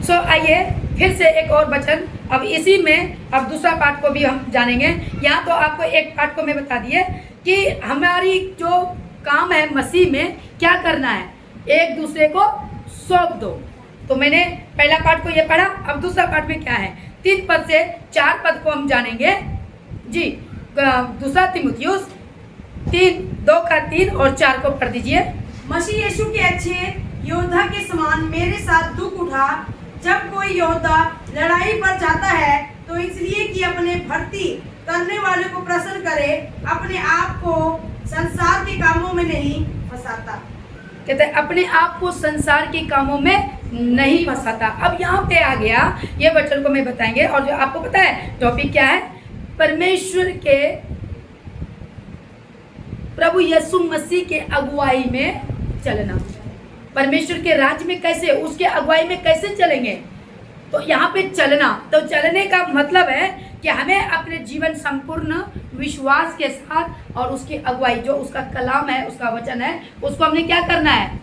सो आइए फिर से एक और वचन, अब इसी में अब दूसरा पार्ट को भी हम जानेंगे। यहाँ तो आपको एक पार्ट को मैं बता दिए कि हमारी जो काम है मसीह में क्या करना है, एक दूसरे को सौंप दो। तो मैंने पहला पार्ट को ये पढ़ा, अब दूसरा पार्ट में क्या है, 3 पद से 4 पद को हम जानेंगे जी। दूसरा तीमुथियुस 2:3 और 4 को पढ़ दीजिए। मसीह यीशु के अच्छे योद्धा के समान मेरे साथ दुख उठा। जब कोई योद्धा लड़ाई पर जाता है तो इसलिए कि अपने भर्ती करने वाले को प्रसन्न करे, अपने आप को संसार के कामों में नहीं फंसाता। कहते हैं अपने आप को संसार के कामों में नहीं फंसाता। अब यहाँ पे आ गया, ये वचन को मैं बताएंगे। और जो आपको पता है टॉपिक क्या है, परमेश्वर के प्रभु यीशु मसीह के अगुवाई में चलना। परमेश्वर के राज्य में कैसे, उसके अगुवाई में कैसे चलेंगे। तो यहाँ पे चलना, तो चलने का मतलब है कि हमें अपने जीवन संपूर्ण विश्वास के साथ और उसकी अगुवाई, जो उसका कलाम है, उसका वचन है, उसको हमने क्या करना है,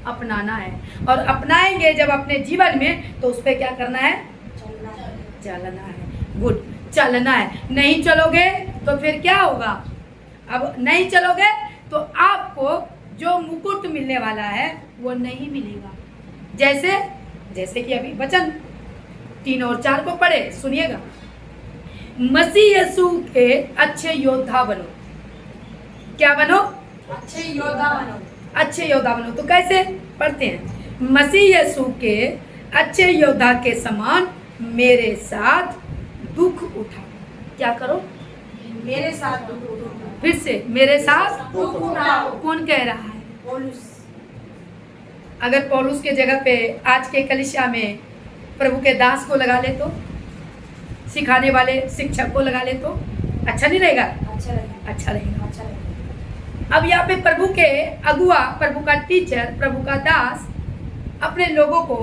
अपनाना है। और अपनाएंगे जब अपने जीवन में, तो उस पर क्या करना है, चलना है। गुड, चलना है। नहीं चलोगे तो फिर क्या होगा, अब नहीं चलोगे तो आपको जो मुकुट मिलने वाला है वो नहीं मिलेगा। जैसे कि अभी वचन 3 और 4 को पढ़े, सुनिएगा। मसीह यीशु के अच्छे योद्धा बनो। क्या बनो, अच्छे योद्धा बनो। अच्छे योद्धा बनो। तो कैसे पढ़ते हैं, मसीह यीशु के अच्छे योद्धा के समान मेरे साथ दुख उठा। क्या करो, मेरे साथ दुख उठाओ। फिर से, मेरे साथ दुख उठाओ। कौन कह रहा है, पौलुस। अगर पौलुस के जगह पे आज के कलीसिया में प्रभु के दास को लगा ले, तो सिखाने वाले शिक्षक को लगा ले, तो अच्छा नहीं रहेगा, अच्छा लगेगा, अच्छा रहेगा। अच्छा लगेगा। अब यहाँ पे प्रभु के अगुआ, प्रभु का टीचर, प्रभु का दास अपने लोगों को,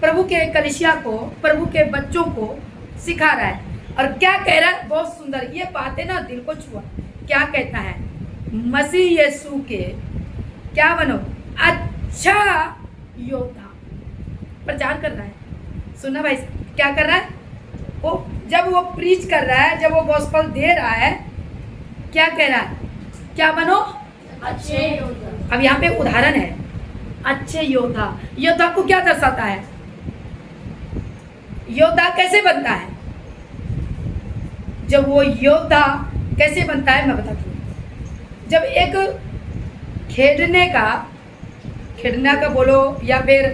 प्रभु के कलीसिया को, प्रभु के बच्चों को सिखा रहा है। और क्या कह रहा है, बहुत सुंदर, ये बातें ना दिल को छुआ। क्या कहता है, मसीह यीशु के क्या बनो, अच्छा योद्धा। प्रचार कर रहा है, सुनना भाई, क्या कर रहा है वो, जब वो प्रीच कर रहा है, जब वो गॉस्पेल दे रहा है, क्या कह रहा है, क्या बनो, अच्छे योद्धा। अब यहाँ पे उदाहरण है, अच्छे योद्धा। योद्धा को क्या दर्शाता है, योद्धा कैसे बनता है, जब वो योद्धा कैसे बनता है मैं बताती हूँ। जब एक खेलने का बोलो या फिर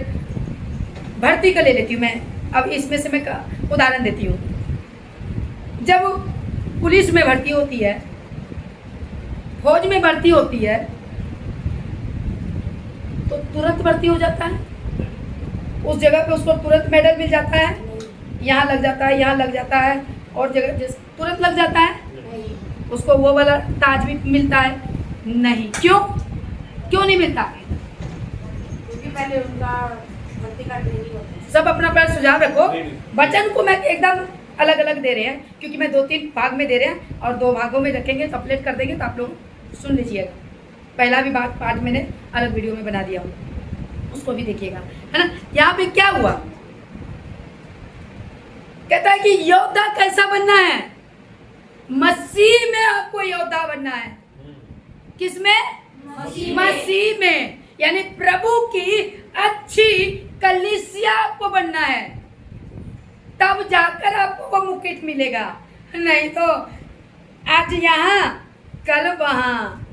भर्ती का ले लेती हूँ मैं, अब इसमें से मैं उदाहरण देती हूँ। जब पुलिस में भर्ती होती है, फौज में भर्ती होती है, तो तुरंत भर्ती हो जाता है, उस जगह पे उसको तुरंत मेडल मिल जाता है, यहाँ लग जाता है, यहाँ लग जाता है, और जगह तुरंत लग जाता है, उसको वो वाला ताज भी मिलता है, नहीं। क्यों नहीं मिलता, क्योंकि पहले उनका भर्ती का ट्रेनिंग होता है। सब अपना अपना सुझाव रखो। वचन को मैं एकदम अलग अलग दे रहे हैं, क्योंकि मैं 2-3 भाग में दे रहे हैं, और 2 भागों में रखेंगे तो अपलोड कर देंगे, तो आप लोग सुन लीजिएगा। पहला भी पार्ट मैंने अलग वीडियो में बना दिया हूँ, उसको भी देखिएगा, है ना। यहाँ पे क्या हुआ, कहता है कि योद्धा कैसा बनना है, मसीह में आपको योद्धा बनना है। किसमें, मसीह में, यानी प्रभु की अच्छी कलीसिया आपको बनना है, तब जाकर आपको वो मुकुट मिलेगा। नहीं तो आज यहाँ कल वहाँ,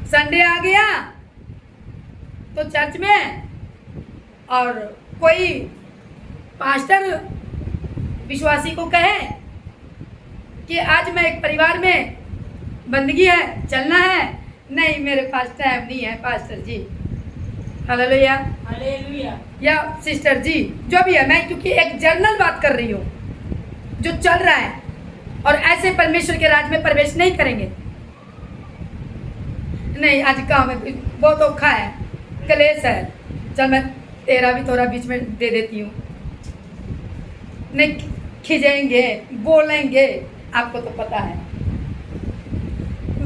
संडे आ गया तो चर्च में, और कोई पास्टर विश्वासी को कहे कि आज मैं एक परिवार में बंदगी है, चलना है, नहीं मेरे पास टाइम नहीं है पास्टर जी, हालेलुया, हालेलुया, या सिस्टर जी, जो भी है। मैं क्योंकि एक जनरल बात कर रही हूँ जो चल रहा है, और ऐसे परमेश्वर के राज में प्रवेश नहीं करेंगे। नहीं आज काम है, बहुत औखा है, कलेश है, चल मैं तेरा भी थोड़ा बीच में दे देती हूँ। नहीं खिंचेंगे, बोलेंगे, आपको तो पता है,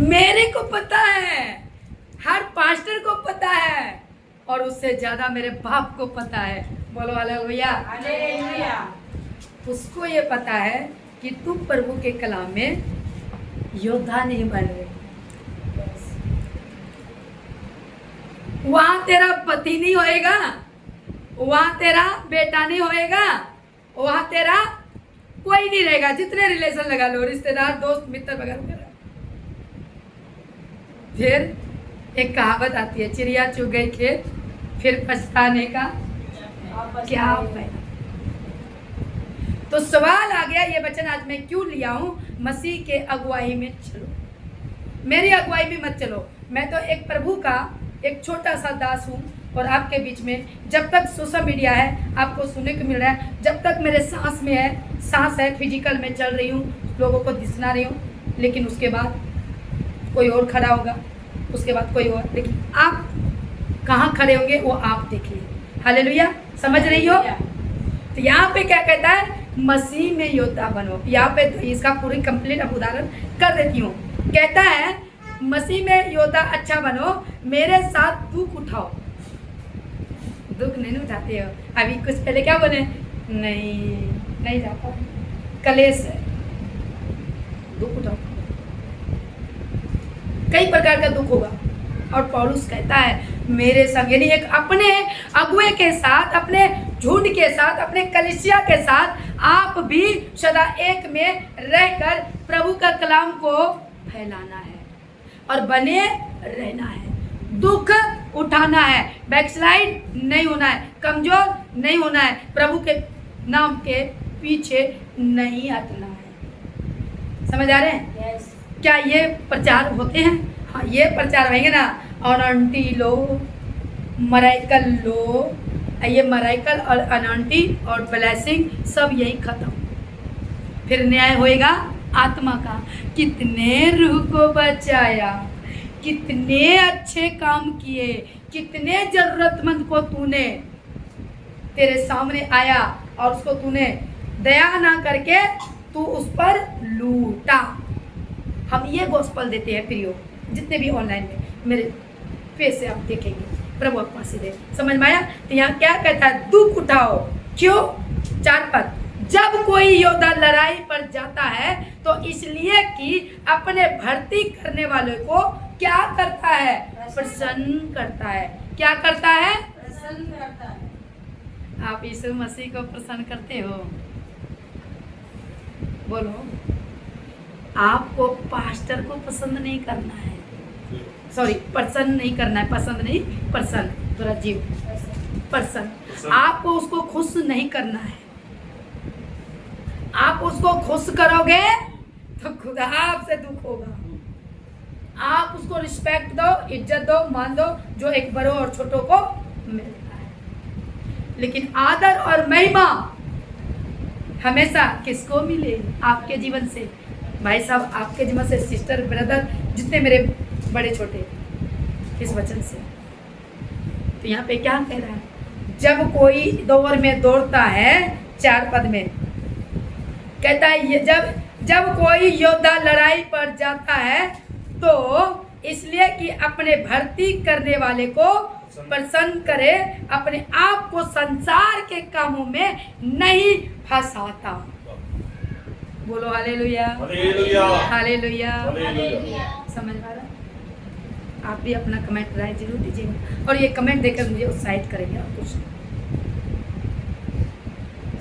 मेरे को पता है, हर पास्टर को पता है और उससे ज्यादा मेरे बाप को पता है। बोलो हालेलुया। हालेलुया। उसको ये पता है कि तुम प्रभु के कलाम में योद्धा नहीं बन रहे। वहां तेरा पति नहीं होएगा, वहां तेरा बेटा नहीं होएगा, वहां तेरा कोई नहीं रहेगा। जितने रिलेशन लगा लो, रिश्तेदार, दोस्त, मित्र वगैरह वगैरह। फिर एक कहावत आती है, चिड़िया चुग गई खेत, फिर पछताने का क्या फायदा। तो सवाल आ गया, ये वचन आज मैं क्यों लिया हूं? मसीह के अगुवाई में चलो, मेरी अगुवाई में मत चलो। मैं तो एक प्रभु का एक छोटा सा दास हूं और आपके बीच में जब तक सोशल मीडिया है, आपको सुनने को मिल रहा है, जब तक मेरे सांस में है, सांस है, फिजिकल में चल रही हूँ, लोगों को दिखना रही हूँ, लेकिन उसके बाद कोई और खड़ा होगा, उसके बाद कोई और, लेकिन आप कहाँ खड़े होंगे वो आप देखिए। हालेलुया। समझ रही हो? तो यहाँ पे क्या कहता है? मसीह में योद्धा बनो। यहाँ पे तो इसका पूरी कंप्लीट अब उदाहरण कर देती हूँ। कहता है मसीह में योद्धा अच्छा बनो, मेरे साथ दुख उठाओ। दुख नहीं उठाते हो? अभी कुछ पहले क्या बोले? नहीं जाता, कलेश है, दुख उठाओ। कई प्रकार का दुख होगा और पौलुस कहता है मेरे संग, यानी एक अपने अगुए के साथ, अपने झुंड के साथ, अपने कलीसिया के साथ आप भी सदा एक में रहकर प्रभु का कलाम को फैलाना है और बने रहना है। दुख उठाना है, बैकस्लाइड नहीं होना है, कमजोर नहीं होना है, प्रभु के नाम के पीछे नहीं हटना है। समझ आ रहे हैं? यस। क्या ये प्रचार होते हैं? हाँ, ये प्रचार होंगे ना। अनंटी लो, मराइकल लो, ये मराइकल और अनंटी और ब्लेसिंग सब यही खत्म। फिर न्याय होएगा आत्मा का। कितने रूह को बचाया, कितने अच्छे काम किए, कितने जरूरतमंद को तूने तेरे सामने आया और उसको तूने दया ना करके तू उस पर लूटा। हम ये गॉस्पल देते हैं प्रियो, जितने भी ऑनलाइन में मेरे फेस से आप देखेंगे, प्रभु आपको आशीष दे। समझ में आया? तो यहाँ क्या कहता है? दुख उठाओ। क्यों? 4 पद। जब कोई योद्धा लड़ाई पर जाता है तो इसलिए कि अपने भर्ती करने वाले को क्या करता है? प्रसन्न करता है। क्या करता है? प्रसन्न करता है। आप यीशु मसीह को प्रसन्न करते हो? बोलो। आपको पास्टर को पसंद नहीं करना है, सॉरी, पसंद नहीं करना है, पसंद नहीं, प्रसन्न, थोड़ा जीव प्रसन्न। आपको उसको खुश नहीं करना है। आप उसको खुश करोगे तो खुदा आपसे दुख होगा। आप उसको रिस्पेक्ट दो, इज्जत दो, मान दो, जो एक बड़ों और छोटों को मिलता है। लेकिन आदर और महिमा हमेशा किसको मिले? आपके जीवन से। भाई साहब, आपके जीवन से, सिस्टर, ब्रदर, जितने मेरे बड़े छोटे, इस वचन से। तो यहाँ पे क्या कह रहा है? जब कोई दौड़ में दौड़ता है, 4 पद में कहता है ये जब कोई योद्धा लड़ाई पर जाता है तो इसलिए कि अपने भर्ती करने वाले को प्रसन्न करे, अपने आप को संसार के कामों में नहीं फंसाता। बोलो हालेलुया, हालेलुया, हालेलुया। हालेलुया। समझ आ रहा? आप भी अपना कमेंट राय जरूर दीजिएगा और ये कमेंट देकर मुझे उत्साहित करेंगे। आप कुछ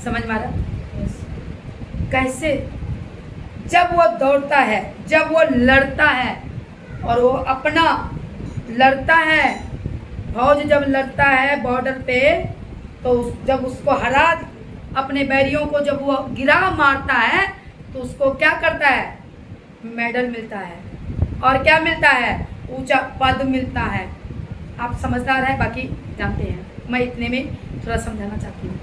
समझ में आ रहा? कैसे? जब वो दौड़ता है, जब वो लड़ता है और वो अपना लड़ता है, फौज जब लड़ता है बॉर्डर पे, तो जब उसको हरा, अपने बैरियों को जब वो गिरा मारता है तो उसको क्या करता है? मेडल मिलता है। और क्या मिलता है? ऊंचा पद मिलता है। आप समझदार हैं, बाकी जानते हैं, मैं इतने में थोड़ा समझाना चाहती हूँ।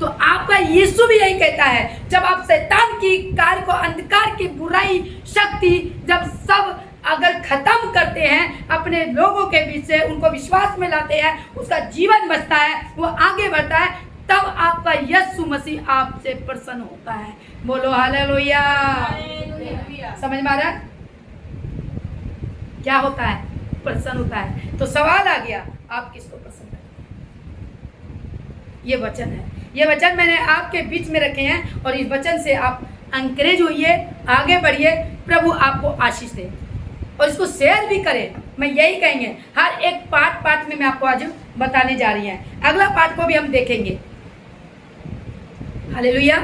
तो आपका यीशु भी यही कहता है, जब आप शैतान की कार्य को, अंधकार की बुराई शक्ति जब सब अगर खत्म करते हैं, अपने लोगों के बीच से उनको विश्वास में लाते हैं, उसका जीवन बचता है, वो आगे बढ़ता है, तब आपका यीशु मसीह आपसे प्रसन्न होता है। बोलो हालेलुया। समझ में आ रहा है? क्या होता है? प्रसन्न होता है। तो सवाल आ गया, आप किसको पसंद करते हैं? ये वचन है। ये वचन मैंने आपके बीच में रखे हैं और इस वचन से आप अंकरेज होइए, आगे बढ़िए, प्रभु आपको आशीष दे और इसको शेयर भी करें। मैं यही कहेंगे, हर एक पार्ट में मैं आपको आज बताने जा रही हैं। अगला पार्ट को भी हम देखेंगे। हालेलुया।